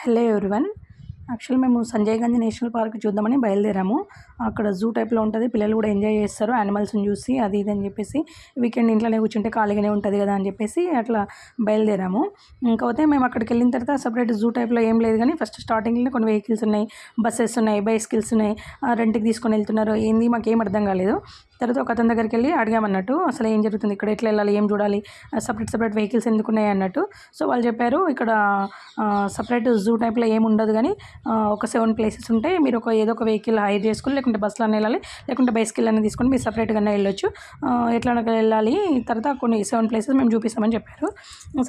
Hello everyone. Actually మేము Sanjay Gandhi national park చూద్దామని బయలుదేరాము. అక్కడ జూ టైప్లో ఉంటుంది, పిల్లలు కూడా ఎంజాయ్ చేస్తారు యానిమల్స్ని చూసి, అది ఇది అని చెప్పేసి. వీకెండ్ ఇంట్లోనే కూర్చుంటే ఖాళీగానే ఉంటుంది కదా అని చెప్పేసి అట్లా బయలుదేరాము. ఇంకపోతే మేము అక్కడికి వెళ్ళిన తర్వాత సపరేట్ జూ టైప్లో ఏం లేదు, కానీ ఫస్ట్ స్టార్టింగ్లో కొన్ని వెహికల్స్ ఉన్నాయి, బస్సెస్ ఉన్నాయి, బైసికల్స్ ఉన్నాయి, రెంట్కి తీసుకొని వెళ్తున్నారు. ఏంది మాకేం అర్థం కాలేదు. తర్వాత ఒక అతని దగ్గరికి వెళ్ళి అడిగామన్నట్టు, అసలు ఏం జరుగుతుంది ఇక్కడ, ఎట్లా వెళ్ళాలి, ఏం చూడాలి, సపరేట్ వెహికల్స్ ఎందుకు ఉన్నాయి అన్నట్టు. సో వాళ్ళు చెప్పారు, ఇక్కడ సపరేట్ జూ టైప్లో ఏమి ఉండదు, కానీ ఒక 7 ప్లేసెస్ ఉంటాయి. మీరు ఏదో ఒక వెహికల్ హైర్ చేసుకుని, లేకుంటే బస్సులో వెళ్ళాలి, లేకుంటే బైసికల్ అనేది తీసుకొని మీరు సపరేట్గానే వెళ్ళొచ్చు, ఎట్లా వెళ్ళాలి. తర్వాత కొన్ని 7 ప్లేసెస్ మేము చూపిస్తామని చెప్పారు.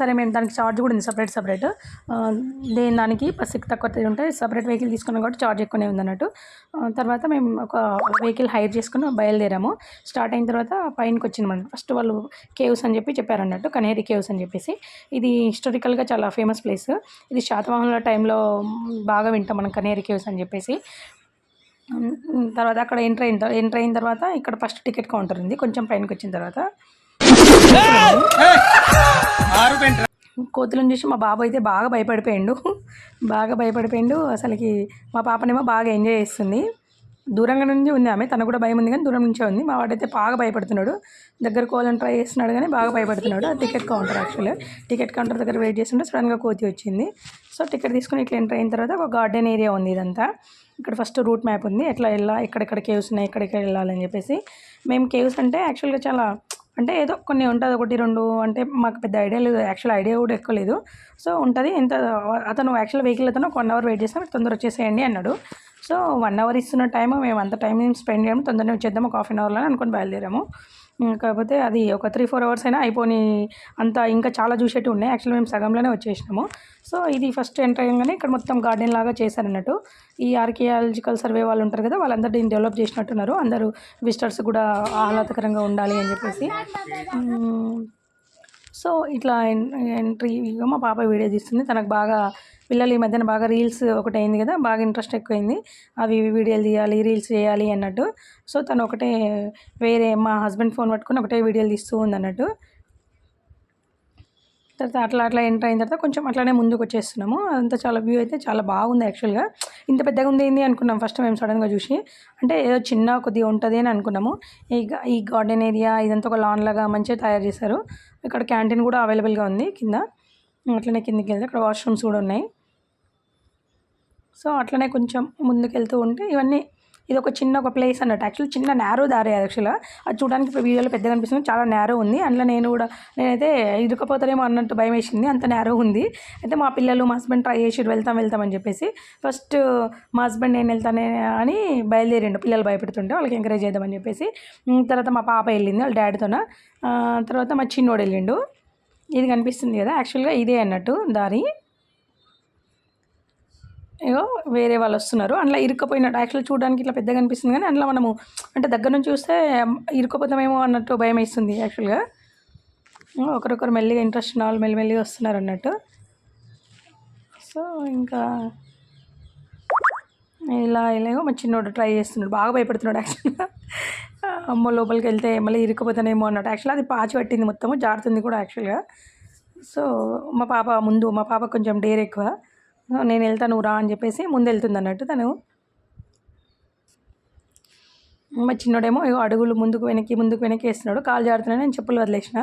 సరే, మేము దానికి ఛార్జ్ కూడా ఉంది సపరేట్. దానికి బస్సుకి తక్కువ ఉంటే సపరేట్ వెహికల్ తీసుకున్నాం కాబట్టి ఛార్జ్ ఎక్కువనే ఉందన్నట్టు. తర్వాత మేము ఒక వెహికల్ హైర్ చేసుకుని బయలుదేరాము. స్టార్ట్ అయిన తర్వాత పైనకి వచ్చిందన్నమాట. ఫస్ట్ వాళ్ళు కేవ్స్ అని చెప్పారన్నట్టు, కనేరి కేవ్స్ అని చెప్పేసి. ఇది హిస్టారికల్గా చాలా ఫేమస్ ప్లేస్. ఇది శాతవాహనుల టైంలో బాగా వింటాం మనం, కనేరి కేవ్స్ అని చెప్పేసి. తర్వాత అక్కడ ఎంటర్ అయిన తర్వాత ఇక్కడ ఫస్ట్ టికెట్ కౌంటర్ ఉంది. కొంచెం పైనకి వచ్చిన తర్వాత కోతులను చూసి మా బాబు అయితే బాగా భయపడిపోయిండు. అసలుకి మా పాపనేమో బాగా ఎంజాయ్ చేస్తుంది. దూరంగా నుంచి ఉంది ఆమె, తనకు కూడా భయం ఉంది, కానీ దూరం నుంచే ఉంది. మా వాడైతే బాగా భయపడుతున్నాడు, దగ్గర కోవాలని ట్రై చేస్తున్నాడు కానీ బాగా భయపడుతున్నాడు. టికెట్ కౌంటర్ టికెట్ కౌంటర్ దగ్గర వెయిట్ చేస్తుంటే సడన్గా కోతి వచ్చింది. సో టికెట్ తీసుకుని ఇట్లా ఎంటర్ అయిన తర్వాత ఒక గార్డెన్ ఏరియా ఉంది. ఇదంతా ఇక్కడ ఫస్ట్ రూట్ మ్యాప్ ఉంది, ఎట్లా ఎక్కడెక్కడ కేవ్స్ ఉన్నాయి, ఎక్కడెక్కడ వెళ్ళాలని చెప్పేసి. మేము కేవ్స్ అంటే యాక్చువల్గా చాలా అంటే ఏదో కొన్ని ఉంటుంది, 1-2 అంటే మాకు పెద్ద ఐడియా లేదు, యాక్చువల్ ఐడియా కూడా ఎక్కువ లేదు. సో ఉంటుంది ఎంత. అతను యాక్చువల్ వెహికల్ అతను 1 అవర్ వెయిట్ చేస్తాం, తొందర వచ్చేసేయండి అన్నాడు. సో 1 అవర్ ఇస్తున్న టైము మేము అంత టైం స్పెండ్ చేయము, తొందరగా వచ్చేద్దాం, ఒక 1/2 అవర్లో అనుకొని బయలుదేరాము. కాకపోతే అది ఒక 3-4 అవర్స్ అయినా అయిపోయి అంత ఇంకా చాలా చూసేట్టు ఉన్నాయి. యాక్చువల్లీ మేము సగంలోనే వచ్చేసినాము. సో ఇది ఫస్ట్ ఎంటర్ అయ్యగానే ఇక్కడ మొత్తం గార్డెన్ లాగా చేశారన్నట్టు. ఈ ఆర్కియాలజికల్ సర్వే వాళ్ళు ఉంటారు కదా, వాళ్ళందరూ దీన్ని డెవలప్ చేసినట్టున్నారు. అందరూ విజిటర్స్ కూడా ఆహ్లాదకరంగా ఉండాలి అని చెప్పేసి. సో ఇట్లా ఎంట్రీ మా పాప వీడియో తీస్తుంది. తనకు బాగా పిల్లలు ఈ మధ్యన బాగా రీల్స్ ఒకటి అయింది కదా, బాగా ఇంట్రెస్ట్ ఎక్కువైంది, అవి వీడియోలు తీయాలి, రీల్స్ చేయాలి అన్నట్టు. సో తను ఒకటే వేరే మా హస్బెండ్ ఫోన్ పట్టుకుని ఒకటే వీడియోలు తీస్తూ ఉంది అన్నట్టు. తర్వాత అట్లా ఎంటర్ అయిన తర్వాత కొంచెం అట్లానే ముందుకు వచ్చేస్తున్నాము. అదంతా చాలా వ్యూ అయితే చాలా బాగుంది. యాక్చువల్గా ఇంత పెద్దగా ఉంది ఏంది అనుకున్నాం ఫస్ట్ మేము సడన్గా చూసి. అంటే ఏదో చిన్న కొద్దిగా ఉంటుంది అని అనుకున్నాము. ఈ గార్డెన్ ఏరియా ఇదంతా ఒక లాన్ లాగా మంచిగా తయారు చేశారు. ఇక్కడ క్యాంటీన్ కూడా అవైలబుల్గా ఉంది కింద. అట్లనే కిందకి వెళ్తే అక్కడ వాష్రూమ్స్ కూడా ఉన్నాయి. సో అట్లనే కొంచెం ముందుకు వెళ్తూ ఉంటే ఇవన్నీ ఇది ఒక ప్లేస్ అన్నట్టు. యాక్చువల్లీ చిన్న నేరో దారి యాక్చువల్గా. అది చూడడానికి ఇప్పుడు వీడియోలో పెద్దగా అనిపిస్తుంది, చాలా నేరో ఉంది. అందులో నేనైతే ఇరుకపోతారేమో అన్నట్టు భయం వేసింది, అంత నేరో ఉంది. అయితే మా పిల్లలు మా హస్బెండ్ ట్రై చేసి వెళ్తామని చెప్పేసి ఫస్ట్ మా హస్బెండ్ నేను వెళ్తానే అని బయలుదేరిండు, పిల్లలు భయపెడుతుంటే వాళ్ళకి ఎంకరేజ్ చేద్దామని చెప్పేసి. తర్వాత మా పాప వెళ్ళింది వాళ్ళ డాడీతోన. తర్వాత మా చిన్నోడు వెళ్ళిండు. ఇది కనిపిస్తుంది కదా, యాక్చువల్గా ఇదే అన్నట్టు దారి. ఏదో వేరే వాళ్ళు వస్తున్నారు, అందులో ఇరుక్కపోయినట్టు. యాక్చువల్లీ చూడడానికి ఇట్లా పెద్దగా అనిపిస్తుంది, కానీ అందులో మనము అంటే దగ్గర నుంచి చూస్తే ఇరుక్కుపోతామేమో అన్నట్టు భయం వేస్తుంది. యాక్చువల్గా ఒకరొకరు మెల్లిగా ఇంట్రెస్ట్ ఉన్న వాళ్ళు మెల్లిగా వస్తున్నారు అన్నట్టు. సో ఇంకా ఇలాగో మా చిన్నోడు ట్రై చేస్తున్నాడు, బాగా భయపడుతున్నాడు. యాక్చువల్గా అమ్మ లోపలికి వెళ్తే మళ్ళీ ఇరుక్కుపోతానేమో అన్నట్టు. యాక్చువల్గా అది పాచి పట్టింది, మొత్తము జారుతుంది కూడా యాక్చువల్గా. సో మా పాప కొంచెం డేర్ ఎక్కువ. నేను వెళ్తాను నువ్వు రా అని చెప్పేసి ముందు వెళ్తుంది అన్నట్టు తను. మా చిన్నోడేమో అడుగులు ముందుకు వెనక్కి వేస్తున్నాడు, కాలు జారుతున్నాడు. నేను చెప్పులు వదిలేసిన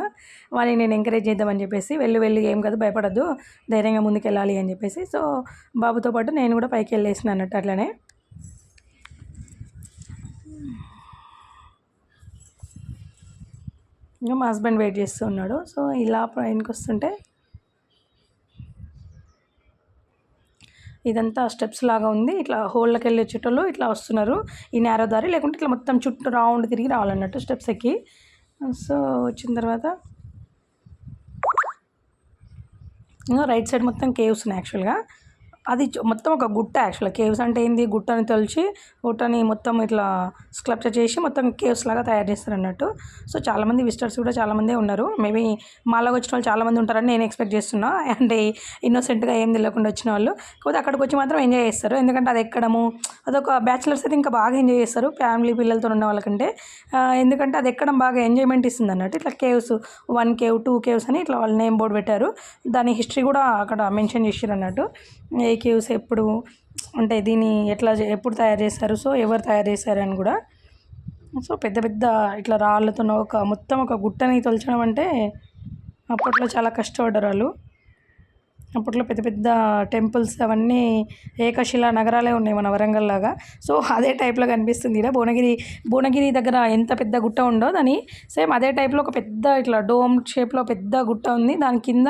వాడిని, నేను ఎంకరేజ్ చేద్దామని చెప్పేసి వెళ్ళి ఏం కాదు భయపడద్దు, ధైర్యంగా ముందుకు వెళ్ళాలి అని చెప్పేసి. సో బాబుతో పాటు నేను కూడా పైకి వెళ్ళేసిన అన్నట్టు. అట్లనే ఇంకా మా హస్బెండ్ వెయిట్ చేస్తూ ఉన్నాడు. సో ఇలా పైనకి వస్తుంటే ఇదంతా స్టెప్స్ లాగా ఉంది. ఇట్లా హోల్లోకి వెళ్ళి వచ్చేటోళ్ళు ఇట్లా వస్తున్నారు ఈ నేరో దారి, లేకుంటే ఇట్లా మొత్తం చుట్టూ రౌండ్ తిరిగి రావాలన్నట్టు స్టెప్స్ ఎక్కి. సో వచ్చిన తర్వాత రైట్ సైడ్ మొత్తం కేవ్స్ ఉన్నాయి. యాక్చువల్గా అది మొత్తం ఒక గుట్ట. యాక్చువల్గా కేవ్స్ అంటే ఏంది, గుట్టని తొలిచి గుట్టని మొత్తం ఇట్లా స్క్లప్చర్ చేసి మొత్తం కేవ్స్ లాగా తయారు చేస్తారు అన్నట్టు. సో చాలామంది విజిటర్స్ కూడా చాలామందే ఉన్నారు. మేబీ మాలాగా వచ్చిన వాళ్ళు చాలామంది ఉంటారని నేను ఎక్స్పెక్ట్ చేస్తున్నా, అంటే ఇన్నోసెంట్గా ఏం తెలియకుండా వచ్చిన వాళ్ళు. కాకపోతే అక్కడికి వచ్చి మాత్రం ఎంజాయ్ చేస్తారు, ఎందుకంటే అది ఎక్కడము అదొక బ్యాచిలర్స్ అయితే ఇంకా బాగా ఎంజాయ్ చేస్తారు ఫ్యామిలీ పిల్లలతో ఉన్న వాళ్ళకంటే. ఎందుకంటే అది ఎక్కడం బాగా ఎంజాయ్మెంట్ ఇస్తుంది అన్నట్టు. ఇట్లా కేవ్స్ 1 కేవ్ 2 కేవ్స్ అని ఇట్లా వాళ్ళు నేమ్ బోర్డు పెట్టారు. దాని హిస్టరీ కూడా అక్కడ మెన్షన్ చేసారు అన్నట్టు. ఈ కేవ్స్ ఎప్పుడు అంటే దీన్ని ఎప్పుడు తయారు చేస్తారు, సో ఎవరు తయారు చేశారు అని కూడా. సో పెద్ద పెద్ద ఇట్లా రాళ్ళతో మొత్తం ఒక గుట్టని తొలచడం అంటే అప్పట్లో చాలా కష్టపడ్డారు వాళ్ళు. అప్పట్లో పెద్ద పెద్ద టెంపుల్స్ అవన్నీ ఏకశిలా నగరాలే ఉన్నాయి మన వరంగల్ లాగా. సో అదే టైప్లో కనిపిస్తుంది ఇక్కడ భువనగిరి దగ్గర ఎంత పెద్ద గుట్ట ఉండో దాని సేమ్ అదే టైప్లో ఒక పెద్ద ఇట్లా డోమ్ షేప్లో పెద్ద గుట్ట ఉంది. దాని కింద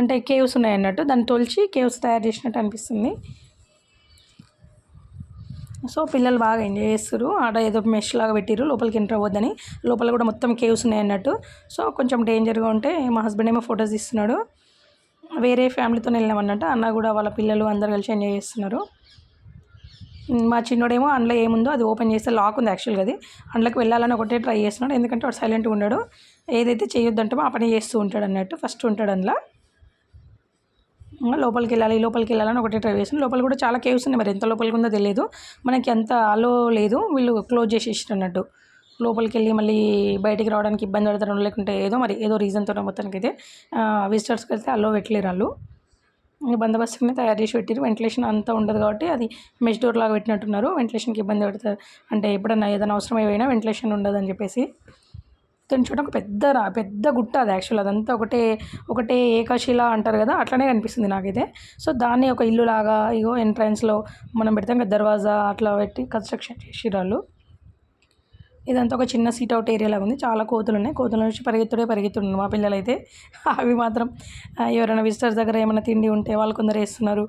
అంటే కేవ్స్ ఉన్నాయి అన్నట్టు, దాన్ని తొలిచి కేవ్స్ తయారు చేసినట్టు అనిపిస్తుంది. సో పిల్లలు బాగా ఎంజాయ్ చేస్తారు. ఆడ ఏదో మెష్ లాగా పెట్టిర్రు, లోపలికి ఎంటర్ అవ్వద్దని. లోపల కూడా మొత్తం కేవ్స్ ఉన్నాయి అన్నట్టు. సో కొంచెం డేంజర్గా ఉంటే మా హస్బెండ్ ఏమో ఫొటోస్ తీస్తున్నాడు. వేరే ఫ్యామిలీతో వెళ్ళినాం అన్నట్టు. అన్న కూడా వాళ్ళ పిల్లలు అందరు కలిసి ఎంజాయ్ చేస్తున్నారు. మా చిన్నోడేమో అందులో ఏముందో అది ఓపెన్ చేస్తే లాక్ ఉంది యాక్చువల్గా. అది అందులోకి వెళ్ళాలని ఒకటే ట్రై చేస్తున్నాడు, ఎందుకంటే వాడు సైలెంట్గా ఉన్నాడు. ఏదైతే చేయొద్దంటామో ఆ పని చేస్తూ ఉంటాడు అన్నట్టు. ఫస్ట్ ఉంటాడు అందులో. లోపలికి వెళ్ళాలని ఒకటే ట్రై చేస్తున్నాడు. లోపల కూడా చాలా కేవ్స్ ఉన్నాయి, మరి ఎంత లోపలికి ఉందో తెలియదు. మనకి అంత అలో లేదు, వీళ్ళు క్లోజ్ చేసేసారు అన్నట్టు. లోపలికి వెళ్ళి మళ్ళీ బయటికి రావడానికి ఇబ్బంది పడతారు, లేకుంటే ఏదో రీజన్తో మొత్తానికి అయితే విజిటర్స్కి అయితే అలో పెట్టలేరు వాళ్ళు. బందోబస్తుని తయారు చేసి పెట్టారు. వెంటిలేషన్ అంతా ఉండదు కాబట్టి అది మెష్ డోర్ లాగా పెట్టినట్టున్నారు. వెంటిలేషన్కి ఇబ్బంది పడతారు అంటే ఎప్పుడన్నా ఏదైనా అవసరం అయిపోయినా వెంటిలేషన్ ఉండదని చెప్పేసి. దాన్ని చూడడం ఒక పెద్ద గుట్ట అది యాక్చువల్. అదంతా ఒకటే ఏకశిల అంటారు కదా, అట్లనే కనిపిస్తుంది నాకైతే. సో దాన్ని ఒక ఇల్లు లాగా ఇగో ఎంట్రన్స్లో మనం పెడతాం కదా దర్వాజా, అట్లా పెట్టి కన్స్ట్రక్షన్ చేసిర్రు వాళ్ళు. ఇదంతా ఒక చిన్న సీట్ అవుట్ ఏరియా లాగా ఉంది. చాలా కోతులు ఉన్నాయి. కోతుల నుంచి పరిగెత్తున్నారు మా పిల్లలైతే. అవి మాత్రం ఎవరైనా విజిటర్స్ దగ్గర ఏమైనా తిండి ఉంటే వాళ్ళు కొందరు వేస్తున్నారు.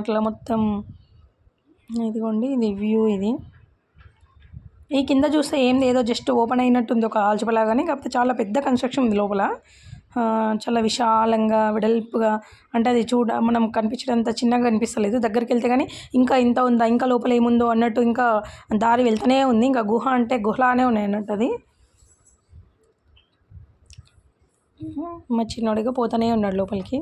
అట్లా మొత్తం ఇదిగోండి, ఇది వ్యూ. ఇది ఈ కింద చూస్తే ఏం లేదో జస్ట్ ఓపెన్ అయినట్టుంది ఒక ఆల్చిపలాగాని, కాకపోతే చాలా పెద్ద కన్స్ట్రక్షన్ ఉంది లోపల. చాలా విశాలంగా వెడల్పుగా, అంటే అది మనం కనిపించడంత చిన్నగా కనిపిస్తలేదు. దగ్గరికి వెళ్తే కానీ ఇంకా ఇంత ఉందా, ఇంకా లోపల ఏముందో అన్నట్టు ఇంకా దారి వెళ్తూనే ఉంది. ఇంకా గుహ అంటే గుహలానే ఉన్నాయి అన్నట్టు అది. మా చిన్నోడిగా పోతూనే ఉన్నాడు లోపలికి.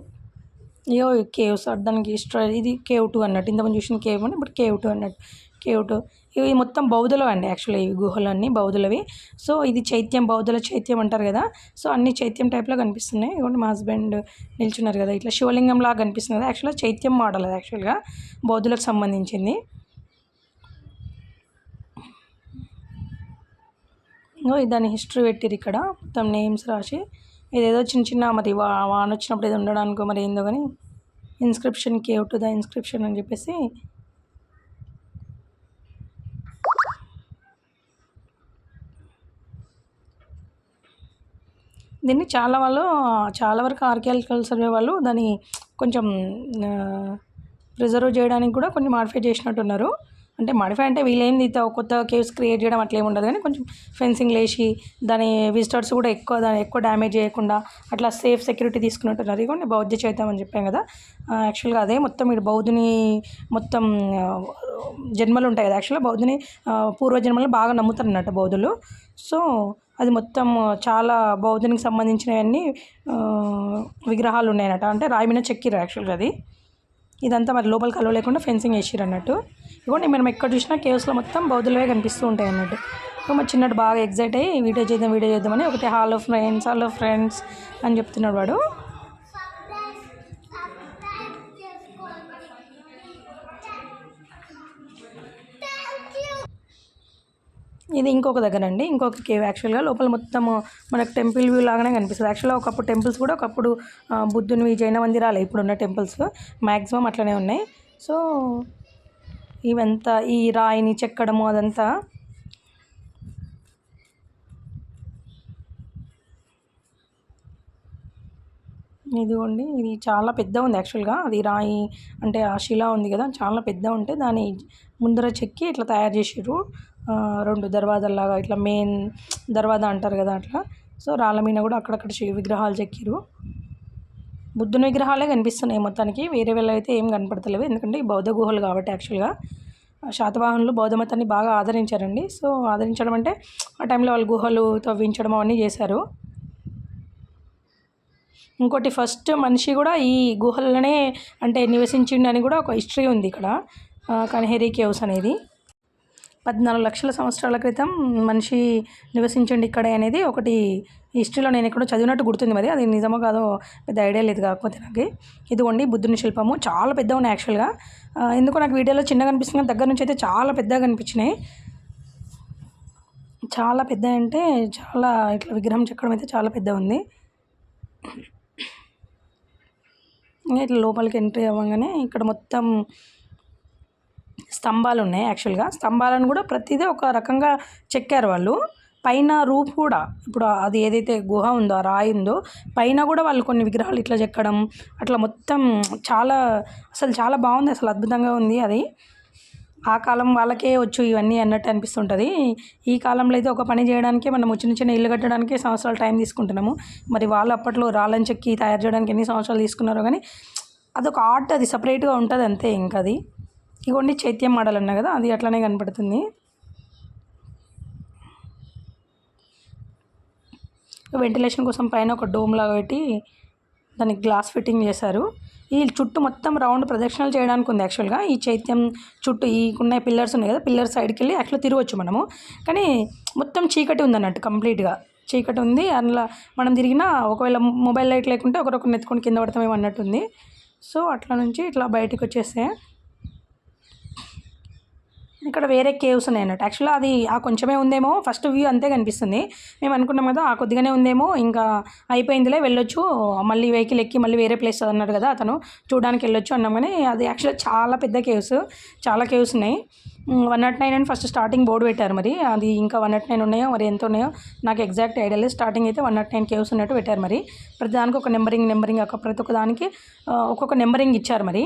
ఇయో కేవ్స్ దానికి ఇది కేవ్ 2 అన్నట్టు. ఇంతకుముందు చూసిన కేవ్ అని ఇప్పుడు కేవ్ 2 అన్నట్టు. కేవ్ 2 ఇవి మొత్తం బౌద్ధులు అండి యాక్చువల్లీ. ఇవి గుహలన్నీ బౌద్ధులవి. సో ఇది చైత్యం, బౌద్ధుల చైత్యం అంటారు కదా. సో అన్ని చైత్యం టైప్లో కనిపిస్తున్నాయి. ఇవ్వండి మా హస్బెండ్ నిల్చున్నారు కదా, ఇట్లా శివలింగం లాగా కనిపిస్తుంది కదా. యాక్చువల్గా చైత్యం మోడల్ అది యాక్చువల్గా బౌద్ధులకు సంబంధించింది. దాని హిస్టరీ పెట్టిరు ఇక్కడ, మొత్తం నేమ్స్ రాసి. ఇదేదో చిన్న మరి వాన వచ్చినప్పుడు ఏదో ఉండడానికో మరి ఏందో కానీ ఇన్స్క్రిప్షన్ కేవ్ 2 ద ఇన్స్క్రిప్షన్ అని చెప్పేసి. దీన్ని చాలా వరకు ఆర్కియాలజికల్ సర్వే వాళ్ళు దాన్ని కొంచెం ప్రిజర్వ్ చేయడానికి కూడా కొన్ని మాడిఫై చేసినట్టున్నారు. అంటే మాడిఫై అంటే వీళ్ళేంది కొత్త కేవ్స్ క్రియేట్ చేయడం అట్లా ఏమి ఉండదు, కానీ కొంచెం ఫెన్సింగ్ వేసి దాని విజిటర్స్ కూడా ఎక్కువ డ్యామేజ్ చేయకుండా అట్లా సేఫ్ సెక్యూరిటీ తీసుకున్నట్టున్నారు. ఇదిగోండి బౌద్ధ చైత్యం అని చెప్పాం కదా, యాక్చువల్గా అదే మొత్తం ఇక్కడ బౌద్ధుని మొత్తం జన్మలు ఉంటాయి కదా. యాక్చువల్గా బౌద్ధుని పూర్వజన్మలు బాగా నమ్ముతారు అన్నట్టు బౌద్ధులు. సో అది మొత్తం చాలా బౌద్ధునికి సంబంధించినవన్నీ విగ్రహాలు ఉన్నాయన్నట్టు. అంటే రాయి మీద చెక్కిరు యాక్చువల్గా అది. ఇదంతా మరి లోపలికి అలో లేకుండా ఫెన్సింగ్ వేసిరు అన్నట్టు. ఇవ్వండి మనం ఎక్కడ చూసినా కేవ్స్లో మొత్తం బౌద్ధులవే కనిపిస్తూ ఉంటాయి అన్నట్టు. మా చిన్నట్టు బాగా ఎగ్జైట్ అయ్యి వీడియో చేద్దామని ఒకటి హలో ఫ్రెండ్స్ అని చెప్తున్నాడు వాడు. ఇది ఇంకొక దగ్గర అండి, ఇంకొక కేవ్. యాక్చువల్గా లోపల మొత్తం మనకు టెంపుల్ వ్యూ లాగానే కనిపిస్తుంది. యాక్చువల్గా ఒకప్పుడు టెంపుల్స్ కూడా ఒకప్పుడు బుద్ధునివి, జైన మందిరాలు ఇప్పుడున్న టెంపుల్స్ మ్యాక్సిమం అట్లనే ఉన్నాయి. సో ఇవంతా ఈ రాయిని చెక్కడము అదంతా ఇదిగోండి. ఇది చాలా పెద్ద ఉంది యాక్చువల్గా. అది రాయి అంటే ఆ శిల ఉంది కదా, చాలా పెద్ద ఉంటే దాని ముందర చెక్కి ఇట్లా తయారు చేసిర్రు. 2 దర్వాజాలాగా ఇట్లా మెయిన్ దర్వాజా అంటారు కదా అట్లా. సో రాళ్ళ మీద కూడా అక్కడక్కడ విగ్రహాలు చెక్కిరు. బుద్ధుని విగ్రహాలే కనిపిస్తున్నాయి మొత్తానికి, వేరే అయితే ఏం కనపడతలేవు. ఎందుకంటే ఈ బౌద్ధ గుహలు కాబట్టి యాక్చువల్గా శాతవాహనులు బౌద్ధ మతాన్ని బాగా ఆదరించారండి. సో ఆదరించడం అంటే ఆ టైంలో వాళ్ళు గుహలు తవ్వించడం అవన్నీ చేశారు. ఇంకోటి ఫస్ట్ మనిషి కూడా ఈ గుహలనే అంటే నివసించిండని కూడా ఒక హిస్టరీ ఉంది ఇక్కడ. కన్హేరి కేవ్స్ అనేది 14 లక్షల సంవత్సరాల క్రితం మనిషి నివసించండి ఇక్కడ అనేది ఒకటి హిస్టరీలో నేను ఎక్కడో చదివినట్టు గుర్తుంది, మరి అది నిజమో కాదో పెద్ద ఐడియా లేదు. కాకపోతే నాకు ఇదిగోండి బుద్ధుని శిల్పము చాలా పెద్దగా ఉన్నాయి యాక్చువల్గా. ఎందుకో నాకు వీడియోలో చిన్నగా అనిపిస్తుంది కానీ దగ్గర నుంచి అయితే చాలా పెద్దగా అనిపించినాయి. చాలా పెద్ద అంటే చాలా ఇట్లా విగ్రహం చెక్కడం అయితే చాలా పెద్ద ఉంది. ఇట్లా లోపలికి ఎంట్రీ అవ్వగానే ఇక్కడ మొత్తం స్తంభాలు ఉన్నాయి. యాక్చువల్గా స్తంభాలను కూడా ప్రతిదీ ఒక రకంగా చెక్కారు వాళ్ళు. పైన రూఫ్ కూడా ఇప్పుడు అది ఏదైతే గుహ ఉందో, ఆ రాయి ఉందో, పైన కూడా వాళ్ళు కొన్ని విగ్రహాలు ఇట్లా చెక్కడం అట్లా మొత్తం చాలా అసలు చాలా బాగుంది, అసలు అద్భుతంగా ఉంది. అది ఆ కాలం వాళ్ళకే వచ్చు ఇవన్నీ అన్నట్టు అనిపిస్తుంటుంది. ఈ కాలంలో అయితే ఒక పని చేయడానికి మనము చిన్న చిన్న ఇల్లు కట్టడానికి సంవత్సరాలు టైం తీసుకుంటున్నాము. మరి వాళ్ళు అప్పట్లో రాళ్ళని చెక్కి తయారు చేయడానికి ఎన్ని సంవత్సరాలు తీసుకున్నారో కానీ అదొక ఆర్ట్, అది సపరేట్గా ఉంటుంది అంతే. ఇంకా అది ఇవన్నీ చైత్యం మోడల్ అన్నా కదా, అది అట్లనే కనపడుతుంది. వెంటిలేషన్ కోసం పైన ఒక డోమ్ లాగా పెట్టి దానికి గ్లాస్ ఫిట్టింగ్ చేశారు. ఈ చుట్టూ మొత్తం రౌండ్ ప్రదక్షిణలు చేయడానికి ఉంది యాక్చువల్గా. ఈ చైత్యం చుట్టూ ఈ ఉన్న పిల్లర్స్ ఉన్నాయి కదా, పిల్లర్ సైడ్కి వెళ్ళి యాక్చువల్గా తిరగవచ్చు మనము. కానీ మొత్తం చీకటి ఉంది అన్నట్టు, కంప్లీట్గా చీకటి ఉంది. అందులో మనం తిరిగినా ఒకవేళ మొబైల్ లైట్ లేకుంటే ఒకరొకరిని ఎత్తుకొని కింద పడతామేమో అన్నట్టుంది. సో అట్లా నుంచి ఇట్లా బయటికి వచ్చేస్తే ఇక్కడ వేరే కేవ్స్ ఉన్నాయి అన్నట్టు. యాక్చువల్గా అది ఆ కొంచెమే ఉందేమో, ఫస్ట్ వ్యూ అంతే కనిపిస్తుంది. మేము అనుకున్నాం కదా ఆ కొద్దిగానే ఉందేమో, ఇంకా అయిపోయిందిలే వెళ్ళొచ్చు, మళ్ళీ వెహికల్ ఎక్కి మళ్ళీ వేరే ప్లేస్ అన్నాడు కదా అతను, చూడడానికి వెళ్ళొచ్చు అన్నాం. కానీ అది యాక్చువల్గా చాలా పెద్ద కేవ్స్, చాలా కేవ్స్ ఉన్నాయి. 109 అని ఫస్ట్ స్టార్టింగ్ బోర్డు పెట్టారు. మరి అది ఇంకా 109 ఉన్నాయో మరి ఎంత ఉన్నాయో నాకు ఎగ్జాక్ట్ ఐడియా లేదు. స్టార్టింగ్ అయితే 109 కేవ్స్ ఉన్నట్టు పెట్టారు. మరి ప్రతి దానికి ఒక నెంబరింగ్ ప్రతి ఒక్క దానికి ఒక్కొక్క నెంబరింగ్ ఇచ్చారు. మరి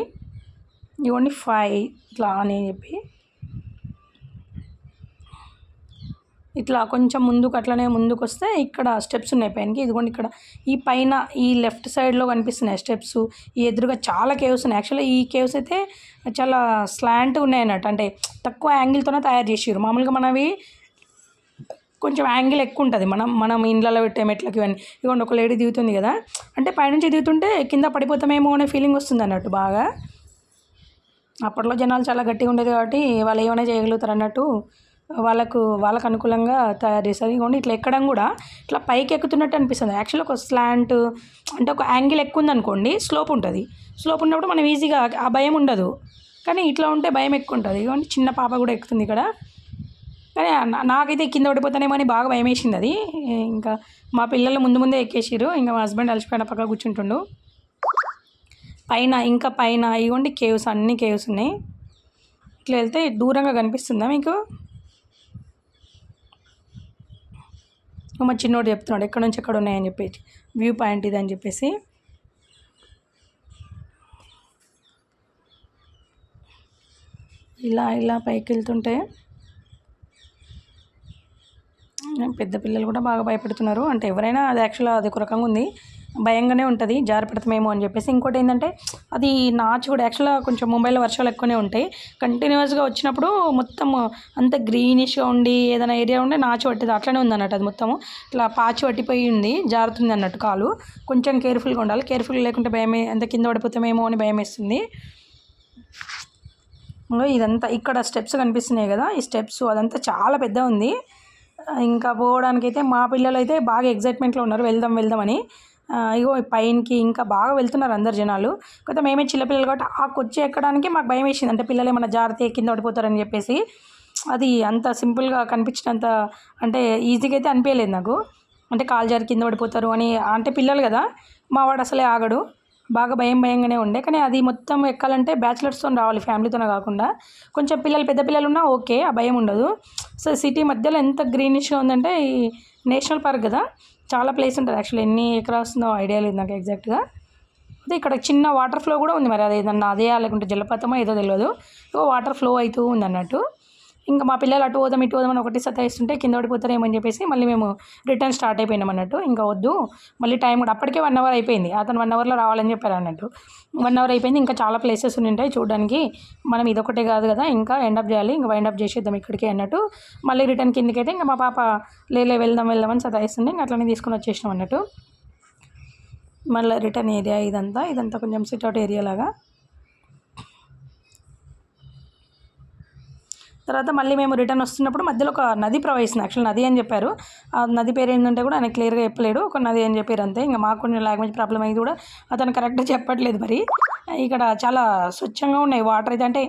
ఇవన్నీ 5 ఇట్లా అని చెప్పి ఇట్లా కొంచెం ముందుకు అట్లనే ముందుకు వస్తే ఇక్కడ స్టెప్స్ ఉన్నాయి పైనకి. ఇదిగోండి ఇక్కడ ఈ పైన ఈ లెఫ్ట్ సైడ్లో కనిపిస్తున్నాయి స్టెప్స్. ఈ ఎదురుగా చాలా కేవ్స్ ఉన్నాయి. యాక్చువల్లీ ఈ కేవ్స్ అయితే చాలా స్లాంట్ ఉన్నాయి అన్నట్టు, అంటే తక్కువ యాంగిల్తోనే తయారు చేసారు. మామూలుగా మనవి కొంచెం యాంగిల్ ఎక్కువ ఉంటుంది, మనం ఇండ్లలో పెట్టే మెట్లకి ఇవన్నీ. ఇదిగోండి ఒక లేడీ దిగుతుంది కదా, అంటే పైనుంచి దిగుతుంటే కింద పడిపోతామేమో అనే ఫీలింగ్ వస్తుంది అన్నట్టు బాగా. అప్పట్లో జనాలు చాలా గట్టిగా ఉండేది కాబట్టి వాళ్ళు ఏమైనా చేయగలుగుతారు అన్నట్టు వాళ్ళకు అనుకూలంగా తయారు చేస్తారు. ఇదిగోండి ఇట్లా ఎక్కడం కూడా ఇట్లా పైకి ఎక్కుతున్నట్టు అనిపిస్తుంది. యాక్చువల్లీ ఒక స్లాంట్ అంటే ఒక యాంగిల్ ఎక్కువ ఉందనుకోండి, స్లోప్ ఉంటుంది. స్లోప్ ఉన్నప్పుడు మనం ఈజీగా ఆ భయం ఉండదు. కానీ ఇట్లా ఉంటే భయం ఎక్కువ ఉంటుంది. ఇదిగోండి చిన్న పాప కూడా ఎక్కుతుంది ఇక్కడ. కానీ నాకైతే కింద పడిపోతానేమో అని బాగా భయం వేసింది అది. ఇంకా మా పిల్లలు ముందే ఎక్కేసారు. ఇంకా మా హస్బెండ్ అలసిపోయిన పక్క కూర్చుంటుండు. పైన ఇంకా పైన ఇవ్వండి కేవ్స్, అన్ని కేవ్స్ ఉన్నాయి. ఇట్లా వెళ్తే దూరంగా కనిపిస్తుందా మీకు? మా చిన్నోడు చెప్తున్నాడు ఎక్కడ నుంచి ఎక్కడ ఉన్నాయని చెప్పేసి, వ్యూ పాయింట్ ఇది అని చెప్పేసి. ఇలా పైకి వెళ్తుంటే పెద్ద పిల్లలు కూడా బాగా భయపడుతున్నారు. అంటే ఎవరైనా అది యాక్చువల్గా అది ఒక రకంగా ఉంది, భయంగానే ఉంటుంది, జారి పడతామేమో అని చెప్పేసి. ఇంకోటి ఏంటంటే అది నాచు కూడా యాక్చువల్గా కొంచెం ముంబైలో వర్షాలు ఎక్కువనే ఉంటాయి. కంటిన్యూస్గా వచ్చినప్పుడు మొత్తం అంత గ్రీనిష్గా ఉండి ఏదైనా ఏరియా ఉండి నాచు పట్టేది అట్లనే ఉంది అన్నట్టు. అది మొత్తం ఇట్లా పాచి పట్టిపోయి ఉంది, జారుతుంది అన్నట్టు కాలు. కొంచెం కేర్ఫుల్గా ఉండాలి. కేర్ఫుల్గా లేకుంటే భయమే, అంత కింద పడిపోతామేమో అని భయం వేస్తుంది. ఇదంతా ఇక్కడ స్టెప్స్ కనిపిస్తున్నాయి కదా, ఈ స్టెప్స్ అదంతా చాలా పెద్ద ఉంది. ఇంకా పోవడానికైతే మా పిల్లలు అయితే బాగా ఎగ్జైట్మెంట్లో ఉన్నారు, వెళ్దాం అని. ఇగో పైనకి ఇంకా బాగా వెళ్తున్నారు అందరు జనాలు. కాకపోతే మేమే చిన్నపిల్లలు కాబట్టి ఆ కొచ్చి ఎక్కడానికి మాకు భయం వేసింది. అంటే పిల్లలు ఏమైనా జారితే కింద పడిపోతారని చెప్పేసి. అది అంత సింపుల్గా కనిపించినంత అంటే ఈజీగా అయితే అనిపించలేదు నాకు. అంటే కాలు జారి కింద పడిపోతారు అని, అంటే పిల్లలు కదా, మా వాడు అసలే ఆగడు, బాగా భయంగానే ఉండే. కానీ అది మొత్తం ఎక్కాలంటే బ్యాచిలర్స్తో రావాలి, ఫ్యామిలీతోనే కాకుండా. కొంచెం పెద్ద పిల్లలు ఉన్నా ఓకే, ఆ భయం ఉండదు. సో సిటీ మధ్యలో ఎంత గ్రీనిష్గా ఉందంటే, ఈ నేషనల్ పార్క్ కదా, చాలా ప్లేస్ ఉంటుంది. యాక్చువల్లీ ఎన్ని ఎకరాస్ ఉందో ఐడియా లేదు నాకు ఎగ్జాక్ట్గా. అదే ఇక్కడ చిన్న వాటర్ ఫ్లో కూడా ఉంది. మరి అది ఏదన్నా అదే లేకుంటే జలపాతమో ఏదో తెలియదు, వాటర్ ఫ్లో అవుతూ ఉంది అన్నట్టు. ఇంకా మా పిల్లలు అటు పోదాం ఇటు పోదాం అని ఒకటి సతాయిస్తుంటే కింద పడిపోతారేమో అని చెప్పేసి మళ్ళీ మేము రిటర్న్ స్టార్ట్ అయిపోయినాం అన్నట్టు. ఇంకా వద్దు మళ్ళీ టైం కూడా అప్పటికే 1 అవర్ అయిపోయింది. అతను 1 అవర్లో రావాలని చెప్పారు అన్నట్టు. 1 అవర్ అయిపోయింది, ఇంకా చాలా ప్లేసెస్ ఉంటాయి చూడడానికి. మనం ఇదొకటే కాదు కదా, ఇంకా ఎండప్ చేయాలి, ఇంకా వైండప్ చేసేద్దాం ఇక్కడికే అన్నట్టు. మళ్ళీ రిటర్న్ కిందకి అయితే ఇంకా మా పాప వెళ్దాం అని సతాయిస్తుంది. ఇంకా అట్లనే తీసుకొని వచ్చేసినాం అన్నట్టు. మళ్ళీ రిటర్న్ ఏరియా ఇదంతా కొంచెం సిట్అవుట్ ఏరియా లాగా. తర్వాత మళ్ళీ మేము రిటర్న్ వస్తున్నప్పుడు మధ్యలో ఒక నది ప్రవహిస్తుంది. యాక్చువల్ నది అని చెప్పారు. ఆ నది పేరు ఏంటంటే కూడా ఆయన క్లియర్గా చెప్పలేడు. ఒక నది అని చెప్పారు అంతే. ఇంకా మాకు కొంచెం లాంగ్వేజ్ ప్రాబ్లం అయ్యి కూడా అతను కరెక్ట్గా చెప్పట్లేదు. మరి ఇక్కడ చాలా స్వచ్ఛంగా ఉన్నాయి వాటర్ అయితే. అంటే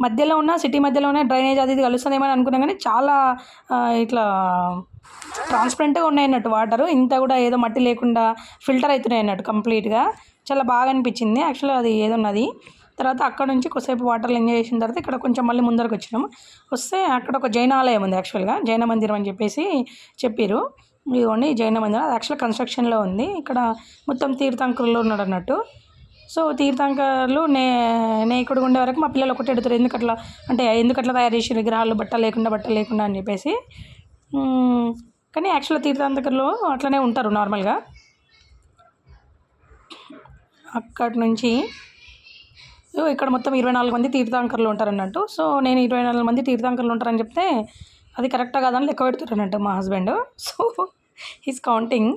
మధ్యలో ఉన్న సిటీ మధ్యలో ఉన్న డ్రైనేజ్ అది ఇది కలుస్తుందేమో అని అనుకున్నాం, కానీ చాలా ఇట్లా ట్రాన్స్పరెంట్గా ఉన్నాయి అన్నట్టు వాటరు. ఇంత కూడా ఏదో మట్టి లేకుండా ఫిల్టర్ అవుతున్నాయి అన్నట్టు కంప్లీట్గా. చాలా బాగా అనిపించింది యాక్చువల్గా. అది ఏదో ఉన్నది. తర్వాత అక్కడ నుంచి కొద్దిసేపు వాటర్లో ఎంజాయ్ చేసిన తర్వాత ఇక్కడ కొంచెం మళ్ళీ ముందరకు వచ్చినాము. వస్తే అక్కడ ఒక జైన ఆలయం ఉంది యాక్చువల్గా, జైన మందిరం అని చెప్పేసి చెప్పారు. ఇదిగోండి జైన మందిరం. అది యాక్చువల్గా కన్స్ట్రక్షన్లో ఉంది. ఇక్కడ మొత్తం తీర్థంకరులు ఉన్నాడు అన్నట్టు. సో తీర్థంకర్లు నేకుడు ఉండే వరకు మా పిల్లలు ఒకటి అడుగుతారు, ఎందుకట్లా అంటే ఎందుకట్లా తయారు చేసి విగ్రహాలు బట్టలు లేకుండా అని చెప్పేసి. కానీ యాక్చువల్గా తీర్థంకర్లు అట్లనే ఉంటారు నార్మల్గా. అక్కడి నుంచి ఇక్కడ మొత్తం 24 మంది తీర్థంకర్లు ఉంటారు అన్నట్టు. సో నేను 24 మంది తీర్థంకర్లు ఉంటారని చెప్తే అది కరెక్టా కాదని లెక్క పెడుతున్నారు అన్నట్టు మా హస్బెండ్. So he's counting.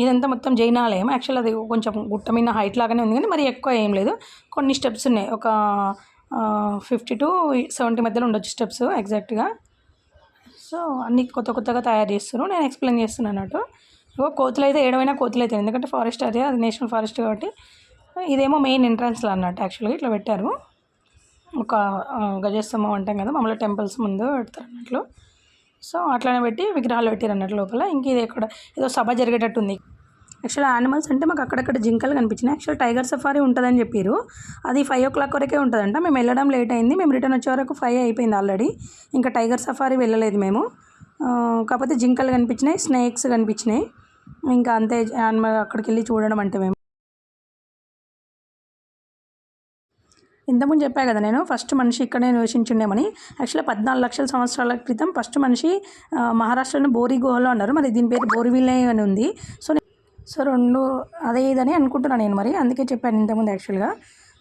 ఇదంతా మొత్తం జైనాలయం. యాక్చువల్ అది కొంచెం గుట్ట మీద హైట్ లాగానే ఉంది, కానీ మరి ఎక్కువ ఏం లేదు. కొన్ని స్టెప్స్ ఉన్నాయి, ఒక 50 to 70 మధ్యలో ఉండొచ్చు స్టెప్స్ ఎగ్జాక్ట్గా. సో అన్నీ కొత్తగా తయారు చేస్తారు. నేను ఎక్స్ప్లెయిన్ చేస్తున్నాను అన్నట్టు. కోతులు అయితే ఏడవైనా కోతులు అయితే, ఎందుకంటే ఫారెస్ట్ ఏరియా, అది నేషనల్ ఫారెస్ట్ కాబట్టి. ఇదేమో మెయిన్ ఎంట్రన్స్లో అన్నట్టు. యాక్చువల్గా ఇట్లా పెట్టారు ఒక గజస్తంభం అంటాం కదా, మామూలుగా టెంపుల్స్ ముందు పెడతారు అన్నట్లు. సో అట్లానే పెట్టి విగ్రహాలు పెట్టారు అన్నట్లు లోపల. ఇంక ఇది ఎక్కడ ఏదో సభ జరిగేటట్టు ఉంది. యాక్చువల్ యానిమల్స్ అంటే మాకు అక్కడక్కడ జింకలు కనిపించినాయి. యాక్చువల్ టైగర్ సఫారీ ఉంటుందని చెప్పారు. అది 5 o'clock వరకే ఉంటుందంట. మేము వెళ్ళడం లేట్ అయింది. మేము రిటర్న్ వచ్చే వరకు 5 అయిపోయింది ఆల్రెడీ. ఇంకా టైగర్ సఫారీ వెళ్ళలేదు మేము. కాకపోతే జింకలు కనిపించినాయి, స్నేక్స్ కనిపించినాయి. ఇంకా అంతే యానిమల్ అక్కడికి వెళ్ళి చూడడం అంటే. మేము ఇంతకుముందు చెప్పా కదా నేను, ఫస్ట్ మనిషి ఇక్కడే నివసించుండేమని. యాక్చువల్గా 14 లక్షల సంవత్సరాల క్రితం ఫస్ట్ మనిషి మహారాష్ట్రలోని బోరి గుహలో అన్నారు. మరి దీని పేరు బోరివిల్లే అని ఉంది. సో రెండు అదే ఇదని అనుకుంటున్నాను నేను. మరి అందుకే చెప్పాను ఇంతకుముందు యాక్చువల్గా.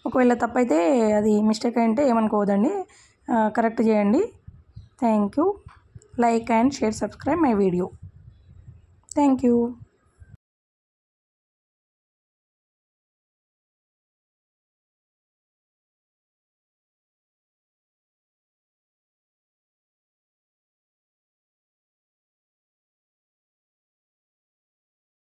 ఒకవేళ తప్పైతే అది మిస్టేక్ అయింటే ఏమనుకోవద్దండి, కరెక్ట్ చేయండి. Thank you. Like and share, subscribe my video. Thank you.